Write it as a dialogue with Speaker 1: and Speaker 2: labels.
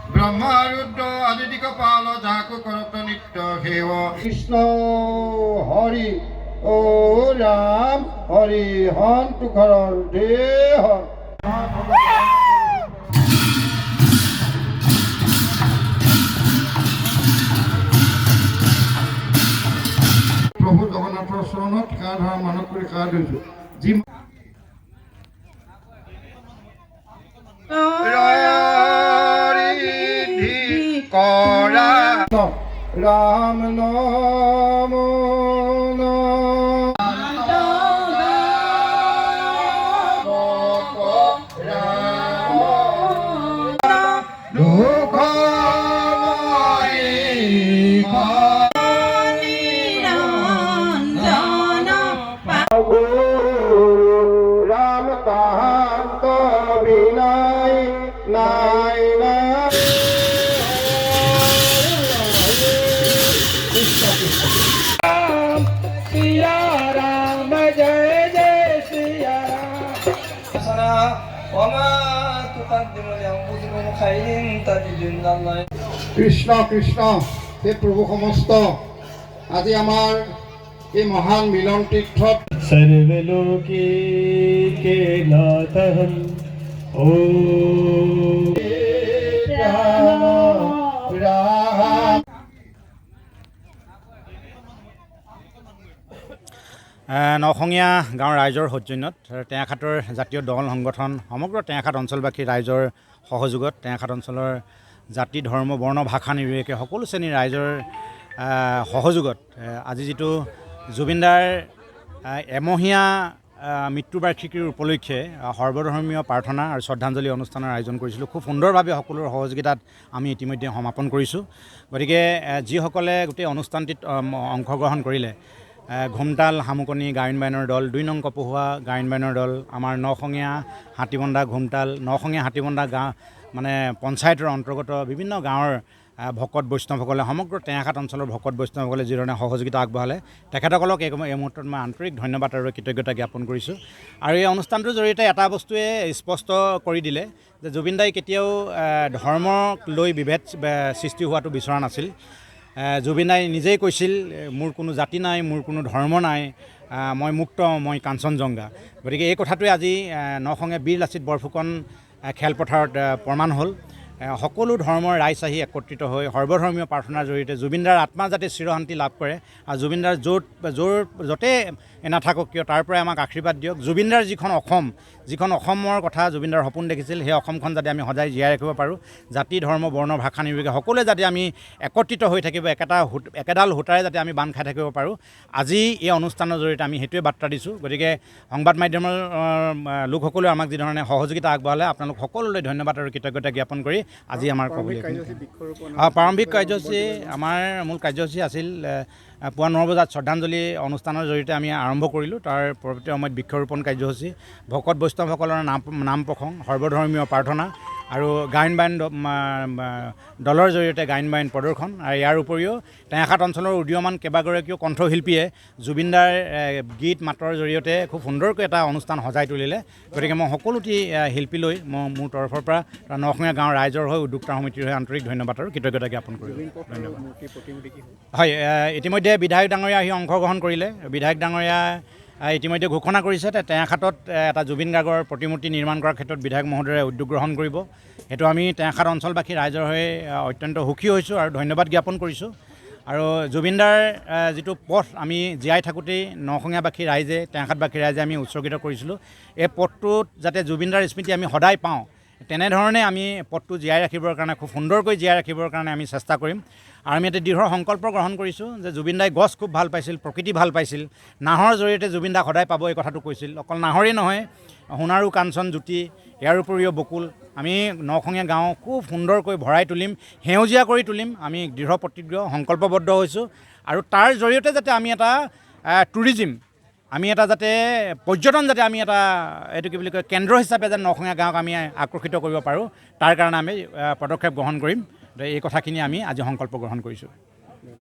Speaker 1: ব্ৰহ্মাৰুদ্ৰ আদিতিক পাল যাকো কৰত নিত্য সেৱ কৃষ্ণ হৰি ও ৰাম হৰি হন তুখৰৰ দেহ প্ৰভু জগন্নাথৰ চৰণত সেৱা ধৰা মানৱ কৰি সেৱা দিছোঁ যি কৰা ৰাম নাম রাম কান্ত বিনাই নাই না सिया राम जय जय सिया কৃষ্ণ কৃষ্ণ হে প্ৰভু সমস্ত আজি আমাৰ এই মহান মিলন তীৰ্থত
Speaker 2: सर्वलोके के नाथहं ॐ
Speaker 3: নখঙীয়া গাঁৱৰ ৰাইজৰ সৌজন্যত টেঙাখাটৰ জাতীয় দল সংগঠন সমগ্ৰ টেঙাখাট অঞ্চলবাসী ৰাইজৰ সহযোগত টেঙাখাট অঞ্চলৰ জাতি ধৰ্ম বৰ্ণ ভাষা নিৰ্বিশেষে সকলো শ্ৰেণীৰ ৰাইজৰ সহযোগত আজি যিটো জুবিনদাৰ এমহীয়া মৃত্যুবাৰ্ষিকীৰ উপলক্ষে সৰ্বধৰ্মীয় প্ৰাৰ্থনা আৰু শ্ৰদ্ধাঞ্জলি অনুষ্ঠানৰ আয়োজন কৰিছিলোঁ খুব সুন্দৰভাৱে সকলোৰে সহযোগিতাত আমি ইতিমধ্যে সমাপন কৰিছোঁ গতিকে যিসকলে গোটেই অনুষ্ঠানটিত অংশগ্ৰহণ কৰিলে ঘুমতাল শামুকনি গায়ন বায়নৰ দল 2 নং কপহুৱা গায়ন বায়নৰ দল আমাৰ নখঙীয়া হাতীবন্ধা ঘুমতাল নখঙীয়া হাতীবন্ধা গাঁও মানে পঞ্চায়তৰ অন্তৰ্গত বিভিন্ন গাঁৱৰ ভকত বৈষ্ণৱসকলে সমগ্ৰ টেঙাখাট অঞ্চলৰ ভকত বৈষ্ণৱসকলে যিধৰণে সহযোগিতা আগবঢ়ালে তেখেতসকলক এই মুহূৰ্তত মই আন্তৰিক ধন্যবাদ আৰু কৃতজ্ঞতা জ্ঞাপন কৰিছোঁ আৰু এই অনুষ্ঠানটোৰ জৰিয়তে এটা বস্তুৱে স্পষ্ট কৰি দিলে যে জুবিন দাই কেতিয়াও ধৰ্মক লৈ বিভেদ সৃষ্টি হোৱাটো বিচৰা নাছিল জুবিন দাই নিজেই কৈছিল মোৰ কোনো জাতি নাই মোৰ কোনো ধৰ্ম নাই মই মুক্ত মই কাঞ্চনজংঘা গতিকে এই কথাটোৱে আজি নখঙীয়া বীৰ লাচিত বৰফুকন খেলপথাৰত প্ৰমাণ হ'ল সকলো ধৰ্মৰ ৰাইজ আহি একত্ৰিত হৈ সৰ্বধৰ্মীয় প্ৰাৰ্থনাৰ জৰিয়তে জুবিনদাৰ আত্মা যাতে চিৰশান্তি লাভ কৰে আৰু জুবিনদাৰ য'তে নাথাকক কিয় তাৰ পৰাই আমাক আশীৰ্বাদ দিয়ক জুবিনদাৰ যিখন অসমৰ কথা জুবিনদাৰ সপোন দেখিছিল সেই অসমখন যাতে আমি সদায় জীয়াই ৰাখিব পাৰোঁ জাতি ধৰ্ম বৰ্ণ ভাষা নিৰ্বিশেষে সকলোৱে যাতে আমি একত্ৰিত হৈ থাকিব একেডাল সূতাৰে যাতে আমি বান্ধ খাই থাকিব পাৰোঁ আজি এই অনুষ্ঠানৰ জৰিয়তে আমি সেইটোৱে বাৰ্তা দিছোঁ গতিকে সংবাদ মাধ্যমৰ লোকসকলেও আমাক যিধৰণে সহযোগিতা আগবঢ়ালে আপোনালোক সকলোলৈ ধন্যবাদ আৰু কৃতজ্ঞতা জ্ঞাপন কৰি আজি আমাৰ প্ৰাৰম্ভিক কাৰ্যসূচী আমাৰ মূল কাৰ্যসূচী আছিল পুৱা 9 বজাত শ্ৰদ্ধাঞ্জলি অনুষ্ঠানৰ জৰিয়তে আমি আৰম্ভ কৰিলোঁ তাৰ পৰৱৰ্তী সময়ত বৃক্ষৰোপণ কাৰ্যসূচী ভকত বৈষ্ণৱসকলৰ নাম প্ৰসংগ সৰ্বধৰ্মীয় প্ৰাৰ্থনা আৰু গায়ন বায়ন দলৰ জৰিয়তে গায়ন বায়ন প্ৰদৰ্শন আৰু ইয়াৰ উপৰিও টেঙাখাট অঞ্চলৰ উদীয়মান কেইবাগৰাকীও কণ্ঠশিল্পীয়ে জুবিনদাৰ গীত মাতৰ জৰিয়তে খুব সুন্দৰকৈ এটা অনুষ্ঠান সজাই তুলিলে গতিকে মই সকলোটি শিল্পীলৈ মই মোৰ তৰফৰ পৰা নখঙীয়া গাঁৱৰ ৰাইজৰ হৈ উদ্যোক্তা সমিতিৰ হৈ আন্তৰিক ধন্যবাদ আৰু কৃতজ্ঞতা জ্ঞাপন কৰিলোঁ ধন্যবাদ হয় ইতিমধ্যে বিধায়ক ডাঙৰীয়া আহি অংশগ্ৰহণ কৰিলে বিধায়ক ডাঙৰীয়া ইতিমধ্যে ঘোষণা কৰিছে টেঙাখাটত এটা জুবিন গাৰ্গৰ প্ৰতিমূৰ্তি নিৰ্মাণ কৰাৰ ক্ষেত্ৰত বিধায়ক মহোদয়ে উদ্যোগ গ্ৰহণ কৰিব সেইটো আমি টেঙাখাট অঞ্চলবাসী ৰাইজৰ হৈ অত্যন্ত সুখী হৈছোঁ আৰু ধন্যবাদ জ্ঞাপন কৰিছোঁ আৰু জুবিনদাৰ যিটো পথ আমি জীয়াই থাকোঁতেই নখঙীয়াবাসী ৰাইজে টেঙাখাটবাসী ৰাইজে আমি উৎসৰ্গিত কৰিছিলোঁ এই পথটোত যাতে জুবিনদাৰ স্মৃতি আমি সদায় পাওঁ তেনেধৰণে আমি পথটো জীয়াই ৰাখিবৰ কাৰণে খুব সুন্দৰকৈ জীয়াই ৰাখিবৰ কাৰণে আমি চেষ্টা কৰিম আৰু আমি এটা দৃঢ় সংকল্প গ্ৰহণ কৰিছোঁ যে জুবিনদাই গছ খুব ভাল পাইছিল প্ৰকৃতি ভাল পাইছিল নাহৰ জৰিয়তে জুবিনদাক সদায় পাব এই কথাটো কৈছিল অকল নাহৰেই নহয় সোণাৰু কাঞ্চন জ্যোতি ইয়াৰ উপৰিও বকুল আমি নখঙীয়া গাঁও খুব সুন্দৰকৈ ভৰাই তুলিম সেউজীয়া কৰি তুলিম আমি দৃঢ় প্ৰতিজ্ঞ সংকল্পবদ্ধ হৈছোঁ আৰু তাৰ জৰিয়তে যাতে আমি এটা টুৰিজিম আমি এটা যাতে পৰ্যটন যাতে আমি এটা এইটো কি বুলি কয় কেন্দ্ৰ হিচাপে যেন নখঙীয়া গাঁৱক আমি আকৰ্ষিত কৰিব পাৰোঁ তাৰ কাৰণে আমি পদক্ষেপ গ্ৰহণ কৰিম এই কথাখিনি আমি আজি সংকল্প গ্ৰহণ কৰিছোঁ